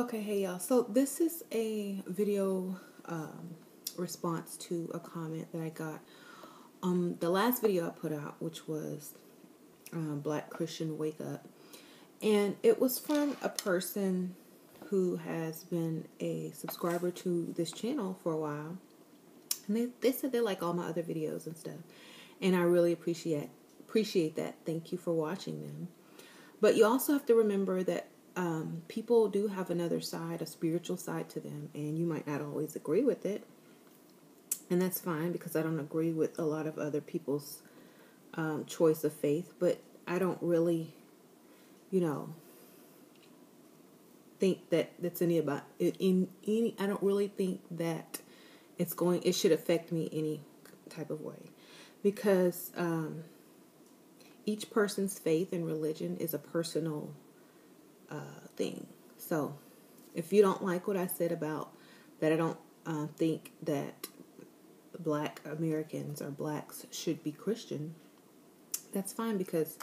Okay, hey y'all. So this is a video response to a comment that I got the last video I put out, which was Black Christian Wake Up. And it was from a person who has been a subscriber to this channel for a while. And they said they like all my other videos and stuff. And I really appreciate that. Thank you for watching them. But you also have to remember that people do have another side, a spiritual side to them, and you might not always agree with it. And that's fine, because I don't agree with a lot of other people's choice of faith, but I don't really, think that that's I don't really think that it should affect me any type of way, because each person's faith and religion is a personal thing. So if you don't like what I said about that, I don't think that Black Americans or blacks should be Christian, that's fine, because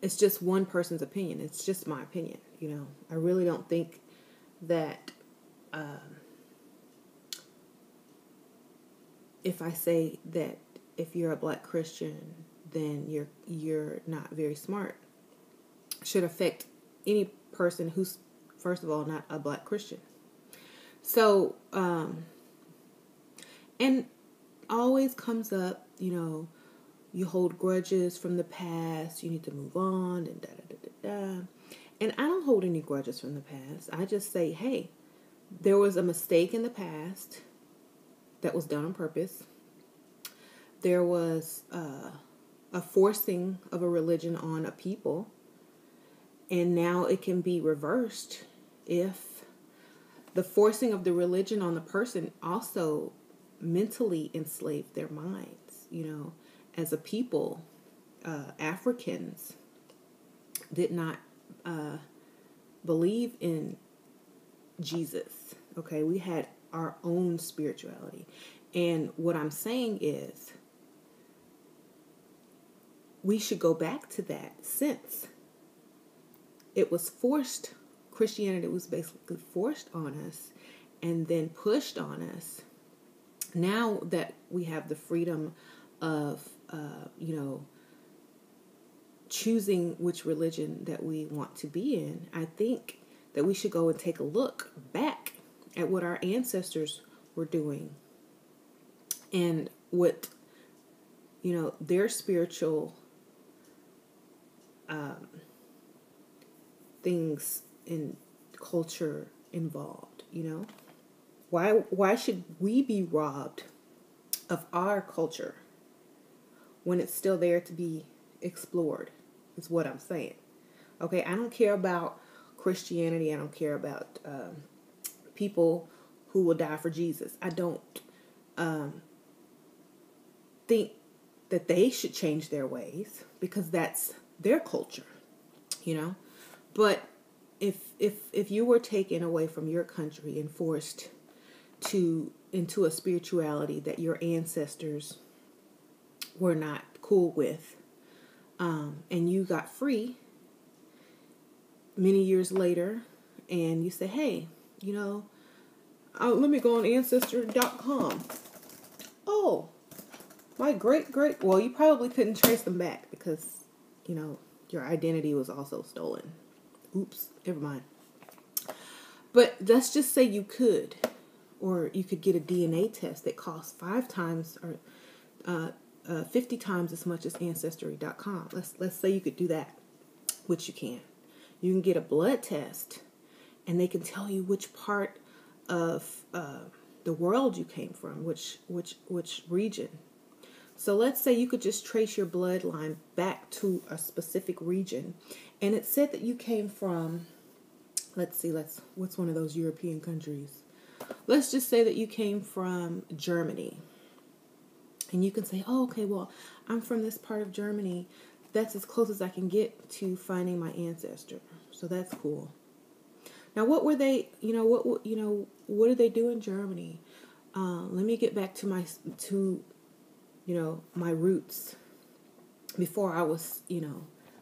it's just one person's opinion. It's just my opinion. I really don't think that if I say that if you're a Black Christian, then you're not very smart, should affect any person who's, first of all, not a Black Christian. So, and always comes up, you hold grudges from the past, you need to move on, and da-da-da-da-da. And I don't hold any grudges from the past. I just say, hey, there was a mistake in the past that was done on purpose. There was a forcing of a religion on a people, and now it can be reversed if the forcing of the religion on the person also mentally enslaved their minds. As a people, Africans did not believe in Jesus. Okay, we had our own spirituality. And what I'm saying is, we should go back to that, since it was forced. Christianity was basically forced on us and then pushed on us. Now that we have the freedom of, choosing which religion that we want to be in, I think that we should go and take a look back at what our ancestors were doing and what, their spiritual things in culture involved. Why should we be robbed of our culture when it's still there to be explored, is what I'm saying. Okay, I don't care about Christianity. I don't care about people who will die for Jesus. I don't think that they should change their ways, because that's their culture, But if you were taken away from your country and forced into a spirituality that your ancestors were not cool with, and you got free many years later, and you say, hey, let me go on Ancestry.com. Oh, my great, well, you probably couldn't trace them back, because, your identity was also stolen. Oops, never mind. But let's just say you could, or you could get a DNA test that costs 5 times or 50 times as much as Ancestry.com. Let's say you could do that, which you can. You can get a blood test, and they can tell you which part of the world you came from, which region. So let's say you could just trace your bloodline back to a specific region, and it said that you came from, what's one of those European countries? Let's just say that you came from Germany. And you can say, oh, okay, well, I'm from this part of Germany. That's as close as I can get to finding my ancestor. So that's cool. Now, what were they, what did they do in Germany? Let me get back to my roots before I was,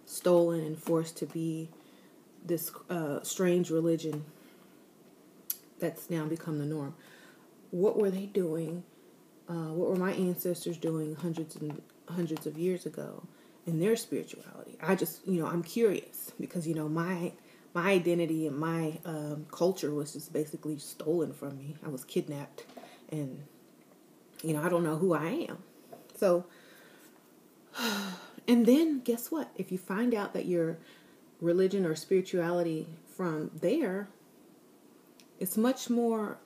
stolen and forced to be this strange religion That's now become the norm. What were they doing? What were my ancestors doing hundreds and hundreds of years ago in their spirituality? I just, I'm curious because, my identity and my culture was just basically stolen from me. I was kidnapped, and, I don't know who I am. So, and then guess what? If you find out that your religion or spirituality from there, it's much more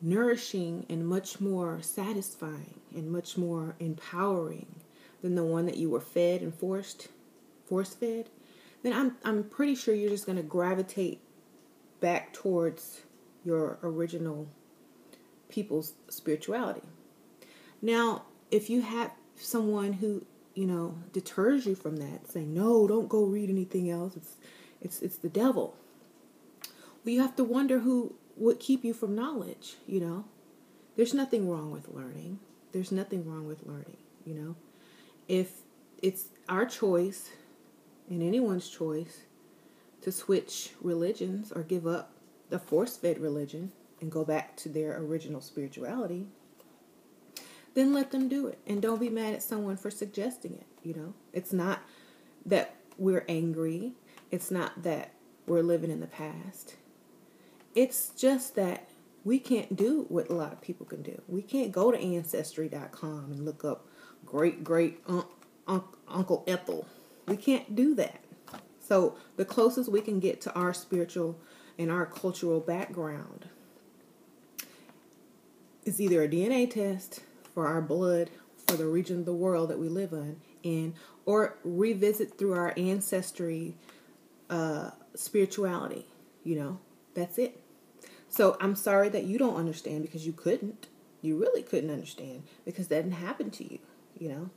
nourishing and much more satisfying and much more empowering than the one that you were fed and force fed, then I'm pretty sure you're just going to gravitate back towards your original people's spirituality. Now, if you have someone who, deters you from that, saying, no, don't go read anything else, it's the devil. Well, you have to wonder who would keep you from knowledge, There's nothing wrong with learning. There's nothing wrong with learning, If it's our choice and anyone's choice to switch religions or give up the force-fed religion and go back to their original spirituality, then let them do it. And don't be mad at someone for suggesting it, It's not that we're angry. It's not that we're living in the past. It's just that we can't do what a lot of people can do. We can't go to Ancestry.com and look up Uncle Ethel. We can't do that. So the closest we can get to our spiritual and our cultural background is either a DNA test for our blood, for the region of the world that we live in, or revisit through our ancestry spirituality. That's it. So I'm sorry that you don't understand, because you couldn't. You really couldn't understand, because that didn't happen to you,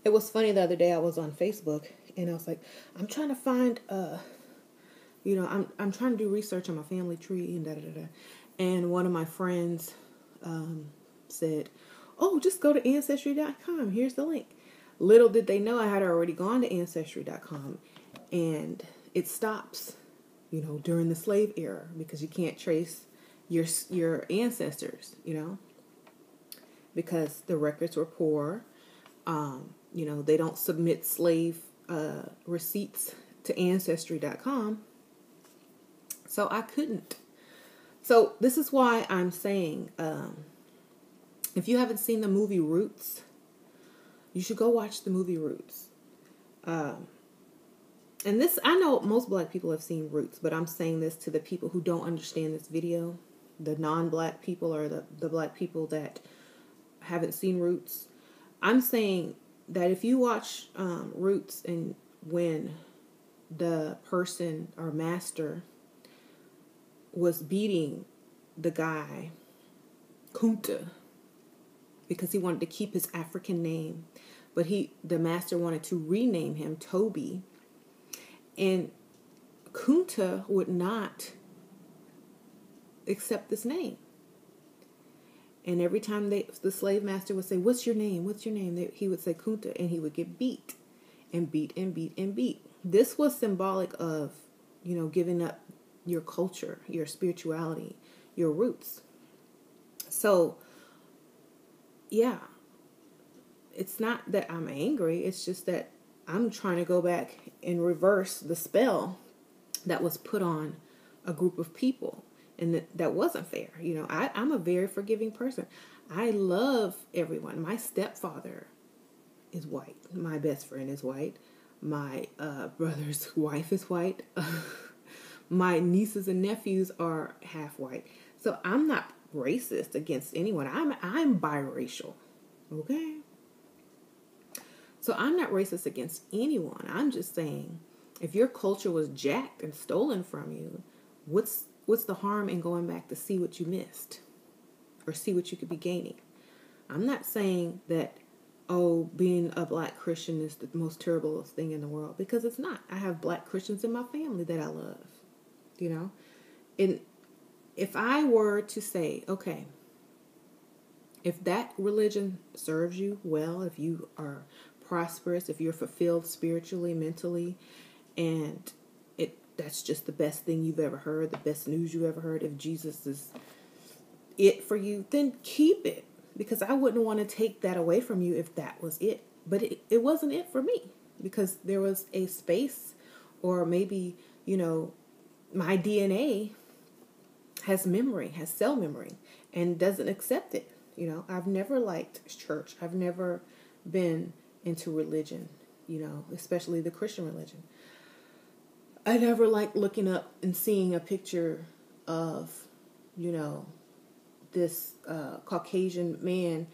It was funny the other day, I was on Facebook, and I was like, I'm trying to find, I'm trying to do research on my family tree, and da-da-da-da. And one of my friends said, oh, just go to Ancestry.com. Here's the link. Little did they know I had already gone to Ancestry.com, and it stops during the slave era, because you can't trace your ancestors, because the records were poor. They don't submit slave receipts to Ancestry.com. So I couldn't. So this is why I'm saying, if you haven't seen the movie Roots, you should go watch the movie Roots. And this, I know most black people have seen Roots, but I'm saying this to the people who don't understand this video, the non-black people, or the black people that haven't seen Roots. I'm saying that if you watch Roots, and when the person or master was beating the guy, Kunta, because he wanted to keep his African name, but the master wanted to rename him Toby. And Kunta would not accept this name. And every time the slave master would say, what's your name? What's your name? He would say Kunta, and he would get beat and beat and beat and beat. This was symbolic of, giving up your culture, your spirituality, your roots. So, yeah, it's not that I'm angry. It's just that I'm trying to go back and reverse the spell that was put on a group of people, and that wasn't fair. I'm a very forgiving person. I love everyone. My stepfather is white. My best friend is white. My brother's wife is white. My nieces and nephews are half white. So I'm not racist against anyone. I'm biracial. Okay? So I'm not racist against anyone. I'm just saying, if your culture was jacked and stolen from you, what's the harm in going back to see what you missed, or see what you could be gaining? I'm not saying that, being a black Christian is the most terrible thing in the world, because it's not. I have black Christians in my family that I love, And if I were to say, okay, if that religion serves you well, if you are prosperous, if you're fulfilled spiritually, mentally, and it that's just the best thing you've ever heard, the best news you ever heard, if Jesus is it for you, then keep it. Because I wouldn't want to take that away from you if that was it. But it wasn't it for me. Because there was a space, or maybe, my DNA has memory, has cell memory, and doesn't accept it. I've never liked church. I've never been into religion, especially the Christian religion. I never liked looking up and seeing a picture of, this Caucasian man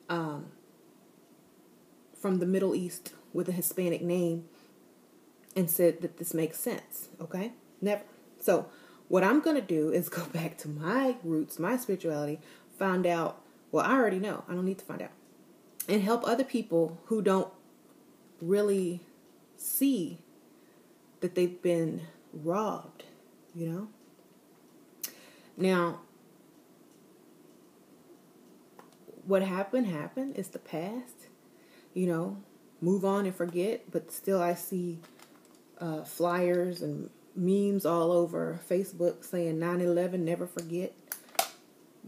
from the Middle East with a Hispanic name and said that this makes sense. Okay? Never. So what I'm going to do is go back to my roots, my spirituality, find out, well, I already know. I don't need to find out. And help other people who don't really see that they've been robbed, Now, what happened. It's the past, move on and forget. But still I see flyers and memes all over Facebook saying 9/11, never forget.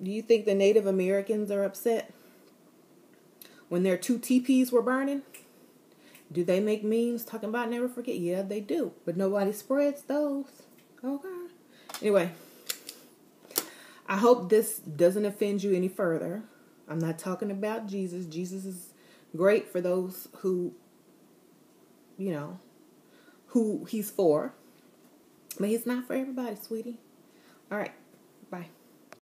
Do you think the Native Americans are upset when their 2 teepees were burning? Do they make memes talking about never forget? Yeah, they do. But nobody spreads those. Okay. Anyway, I hope this doesn't offend you any further. I'm not talking about Jesus. Jesus is great for those who, who he's for. But he's not for everybody, sweetie. All right.